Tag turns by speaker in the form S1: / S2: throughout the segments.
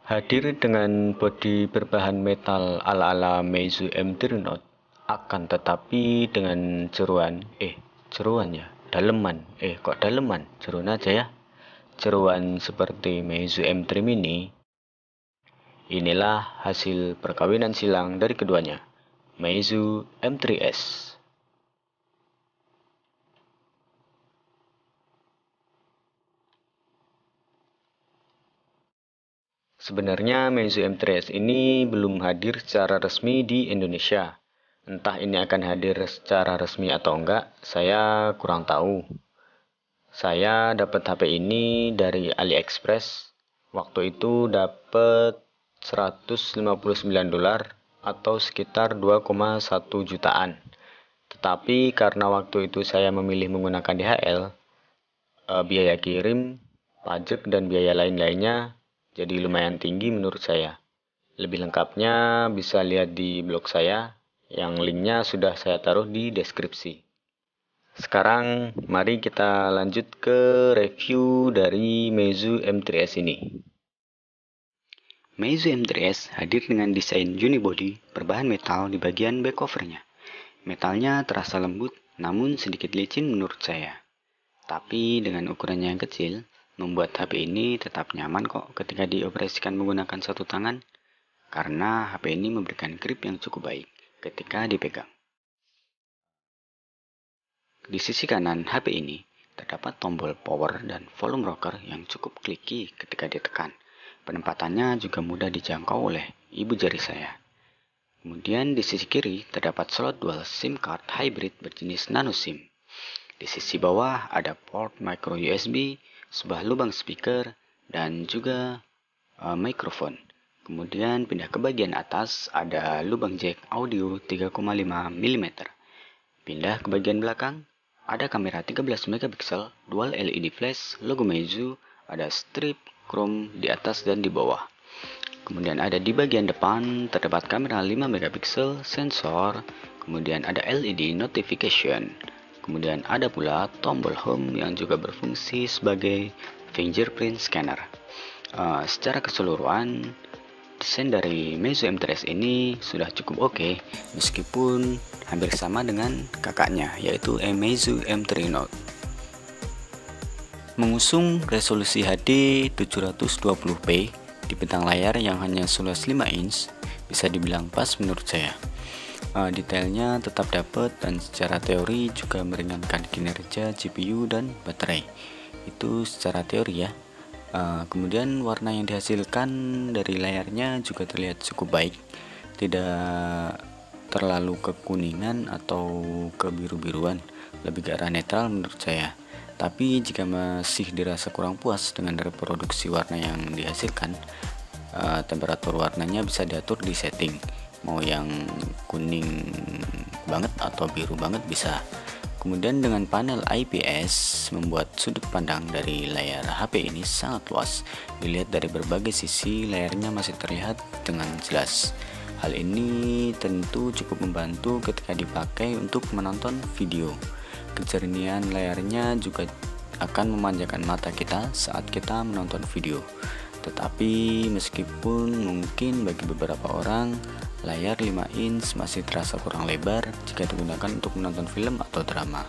S1: Hadir dengan bodi berbahan metal ala-ala Meizu M3 Note, akan tetapi dengan ceruan seperti Meizu M3 Mini. Inilah hasil perkawinan silang dari keduanya, Meizu M3S. Sebenarnya Meizu M3S ini belum hadir secara resmi di Indonesia. Entah ini akan hadir secara resmi atau enggak, saya kurang tahu. Saya dapat HP ini dari AliExpress. Waktu itu dapat $159 atau sekitar 2,1 jutaan. Tetapi karena waktu itu saya memilih menggunakan DHL, biaya kirim, pajak, dan biaya lain-lainnya jadi lumayan tinggi menurut saya. Lebih lengkapnya bisa lihat di blog saya, yang linknya sudah saya taruh di deskripsi. Sekarang mari kita lanjut ke review dari Meizu M3S ini.
S2: Meizu M3S hadir dengan desain unibody berbahan metal di bagian back covernya. Metalnya terasa lembut namun sedikit licin menurut saya. Tapi dengan ukurannya yang kecil, membuat HP ini tetap nyaman kok ketika dioperasikan menggunakan satu tangan, karena HP ini memberikan grip yang cukup baik ketika dipegang. Di sisi kanan HP ini terdapat tombol power dan volume rocker yang cukup kliki ketika ditekan. Penempatannya juga mudah dijangkau oleh ibu jari saya. Kemudian di sisi kiri terdapat slot dual SIM card hybrid berjenis nano SIM. Di sisi bawah ada port micro USB, sebuah lubang speaker, dan juga mikrofon. Kemudian pindah ke bagian atas ada lubang jack audio 3,5 mm. Pindah ke bagian belakang ada kamera 13 megapiksel, dual LED flash, logo Meizu, ada strip chrome di atas dan di bawah. Kemudian ada di bagian depan terdapat kamera 5 megapiksel, sensor, kemudian ada LED notification. Kemudian ada pula tombol home yang juga berfungsi sebagai fingerprint scanner. Secara keseluruhan, desain dari Meizu M3S ini sudah cukup oke, meskipun hampir sama dengan kakaknya, yaitu Meizu M3 Note. Mengusung resolusi HD 720p di bentang layar yang hanya seluas 5 inch, bisa dibilang pas menurut saya. Detailnya tetap dapat dan secara teori juga meringankan kinerja GPU dan baterai. Itu secara teori ya. Kemudian warna yang dihasilkan dari layarnya juga terlihat cukup baik, tidak terlalu kekuningan atau kebiru-biruan, lebih ke arah netral menurut saya. Tapi jika masih dirasa kurang puas dengan reproduksi warna yang dihasilkan, temperatur warnanya bisa diatur di setting, mau yang kuning banget atau biru banget bisa. Kemudian dengan panel IPS membuat sudut pandang dari layar HP ini sangat luas. Dilihat dari berbagai sisi, layarnya masih terlihat dengan jelas. Hal ini tentu cukup membantu ketika dipakai untuk menonton video. Kejernihan layarnya juga akan memanjakan mata kita saat kita menonton video. Tetapi meskipun mungkin bagi beberapa orang layar 5 inch masih terasa kurang lebar jika digunakan untuk menonton film atau drama.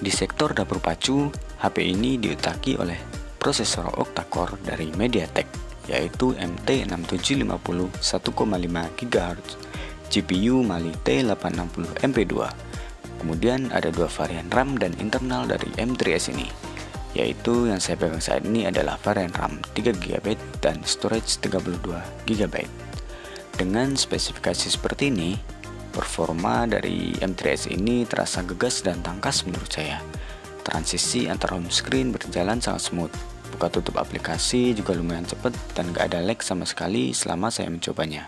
S2: Di sektor dapur pacu, HP ini diutaki oleh prosesor octa-core dari MediaTek, yaitu MT6750 1,5 GHz, GPU Mali T860MP2. Kemudian ada dua varian RAM dan internal dari M3S ini, yaitu yang saya pegang saat ini adalah varian RAM 3GB dan storage 32GB. Dengan spesifikasi seperti ini, performa dari M3S ini terasa gegas dan tangkas menurut saya. Transisi antar home screen berjalan sangat smooth. Buka tutup aplikasi juga lumayan cepat dan gak ada lag sama sekali selama saya mencobanya.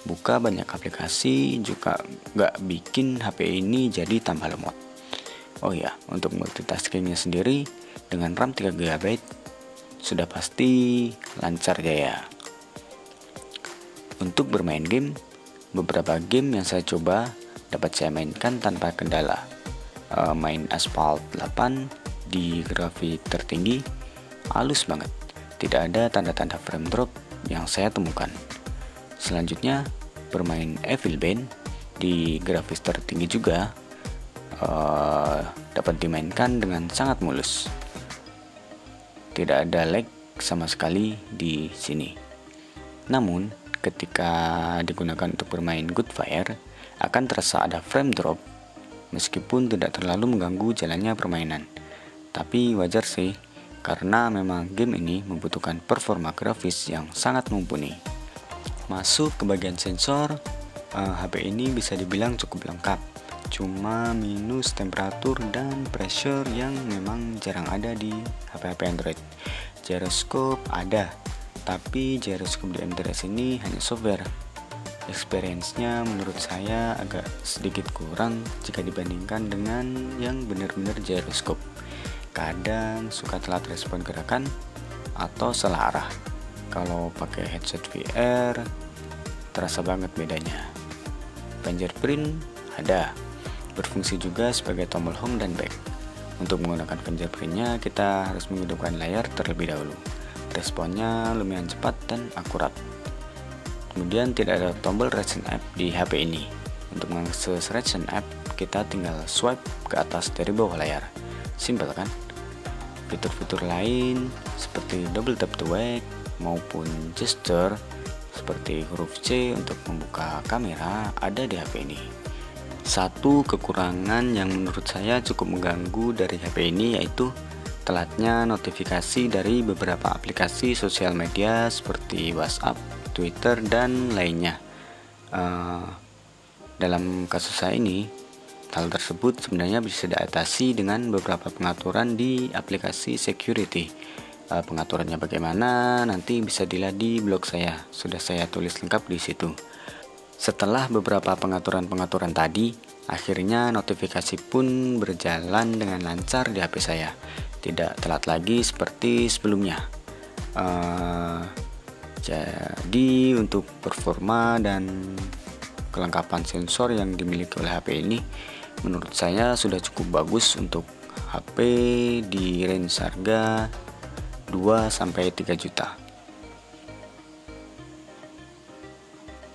S2: Buka banyak aplikasi juga gak bikin HP ini jadi tambah lemot. Oh ya, untuk multitaskingnya sendiri dengan RAM 3GB sudah pasti lancar jaya. Untuk bermain game, beberapa game yang saya coba dapat saya mainkan tanpa kendala. Main Asphalt 8 di grafik tertinggi, halus banget, tidak ada tanda-tanda frame drop, yang saya temukan. Selanjutnya, bermain Evil Band di grafis tertinggi juga dapat dimainkan dengan sangat mulus. Tidak ada lag sama sekali di sini. Namun, ketika digunakan untuk bermain Goodfire, akan terasa ada frame drop meskipun tidak terlalu mengganggu jalannya permainan. Tapi wajar sih, karena memang game ini membutuhkan performa grafis yang sangat mumpuni. Masuk ke bagian sensor, HP ini bisa dibilang cukup lengkap. Cuma minus temperatur dan pressure yang memang jarang ada di HP-HP Android. Gyroscope ada, tapi gyroscope di M3S ini hanya software. Experience-nya menurut saya agak sedikit kurang jika dibandingkan dengan yang benar-benar gyroscope. Kadang suka telat respon gerakan atau salah arah. Kalau pakai headset VR, terasa banget bedanya. Fingerprint ada, berfungsi juga sebagai tombol home dan back. Untuk menggunakan fingerprint-nya, kita harus menghidupkan layar terlebih dahulu. Responnya lumayan cepat dan akurat. Kemudian tidak ada tombol Reaction App di HP ini. Untuk mengakses Reaction App, kita tinggal swipe ke atas dari bawah layar. Simpel kan? Fitur-fitur lain seperti double tap to wake maupun gesture seperti huruf C untuk membuka kamera ada di HP ini. Satu kekurangan yang menurut saya cukup mengganggu dari HP ini yaitu telatnya notifikasi dari beberapa aplikasi sosial media seperti WhatsApp, Twitter, dan lainnya. Dalam kasus saya ini, hal tersebut sebenarnya bisa diatasi dengan beberapa pengaturan di aplikasi security. Pengaturannya bagaimana nanti bisa dilihat di blog saya. Sudah saya tulis lengkap di situ. Setelah beberapa pengaturan-pengaturan tadi, akhirnya notifikasi pun berjalan dengan lancar di HP saya. Tidak telat lagi seperti sebelumnya. Jadi untuk performa dan kelengkapan sensor yang dimiliki oleh HP ini menurut saya sudah cukup bagus untuk HP di range harga 2-3 juta.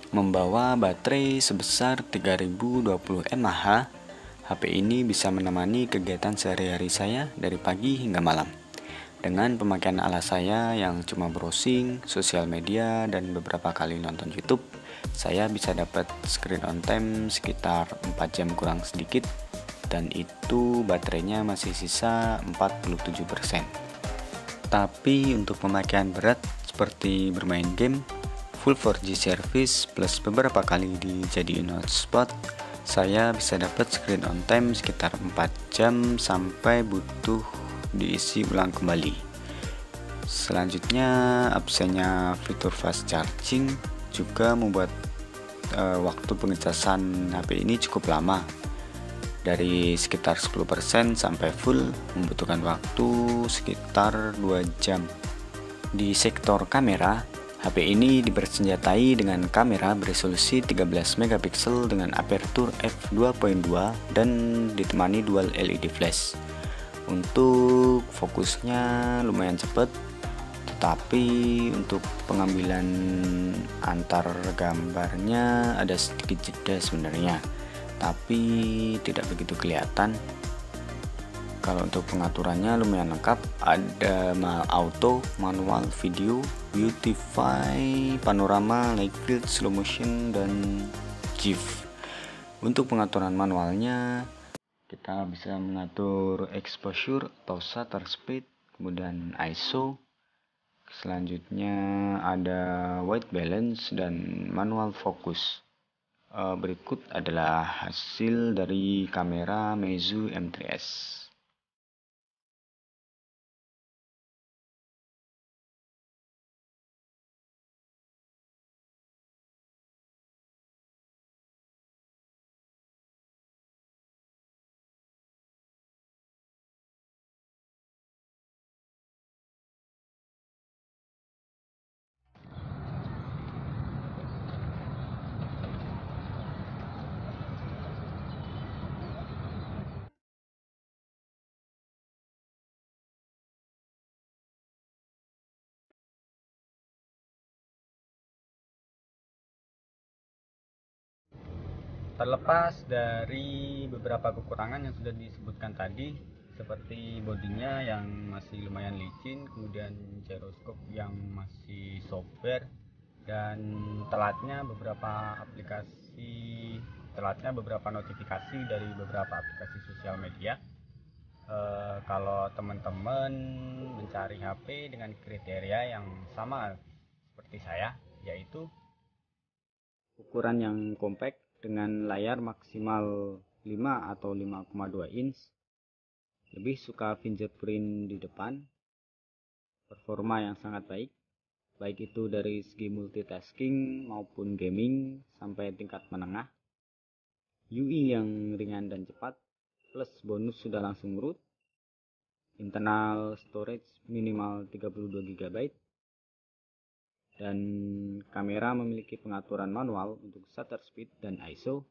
S2: Membawa baterai sebesar 3020 mAh, HP ini bisa menemani kegiatan sehari-hari saya dari pagi hingga malam. Dengan pemakaian ala saya yang cuma browsing, sosial media, dan beberapa kali nonton YouTube, saya bisa dapat screen on time sekitar 4 jam kurang sedikit, dan itu baterainya masih sisa 47%. Tapi untuk pemakaian berat seperti bermain game, full 4G service plus beberapa kali dijadiin hotspot, saya bisa dapat screen on time sekitar 4 jam sampai butuh diisi ulang kembali. Selanjutnya, absennya fitur fast charging juga membuat waktu pengecasan HP ini cukup lama. Dari sekitar 10% sampai full membutuhkan waktu sekitar 2 jam. Di sektor kamera, HP ini dipersenjatai dengan kamera beresolusi 13 megapiksel dengan aperture f2.2 dan ditemani dual LED flash. Untuk fokusnya lumayan cepat, tetapi untuk pengambilan antar gambarnya ada sedikit jeda sebenarnya, tapi tidak begitu kelihatan. Kalau untuk pengaturannya lumayan lengkap, ada auto, manual, video, beautify, panorama, light field, slow motion, dan GIF. Untuk pengaturan manualnya, kita bisa mengatur exposure atau shutter speed, kemudian ISO. Selanjutnya ada white balance dan manual focus. Berikut adalah hasil dari kamera Meizu M3S.
S3: Terlepas dari beberapa kekurangan yang sudah disebutkan tadi, seperti bodinya yang masih lumayan licin, kemudian gyroscope yang masih software, dan telatnya beberapa notifikasi dari beberapa aplikasi sosial media. Kalau teman-teman mencari HP dengan kriteria yang sama seperti saya, yaitu ukuran yang compact dengan layar maksimal 5 atau 5,2 inch, lebih suka fingerprint di depan, performa yang sangat baik, baik itu dari segi multitasking maupun gaming sampai tingkat menengah, UI yang ringan dan cepat, plus bonus sudah langsung root, internal storage minimal 32 GB, dan kamera memiliki pengaturan manual untuk shutter speed dan ISO.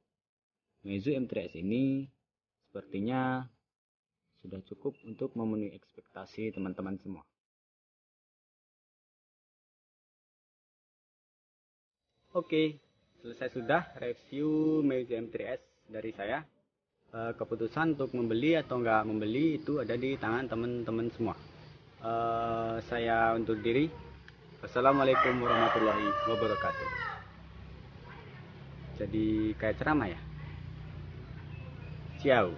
S3: Meizu M3S ini sepertinya sudah cukup untuk memenuhi ekspektasi teman-teman semua. Oke, selesai sudah review Meizu M3S dari saya. Keputusan untuk membeli atau nggak membeli itu ada di tangan teman-teman semua. Saya undur diri. Wassalamualaikum warahmatullahi wabarakatuh. Jadi kayak ceramah ya. Ciao.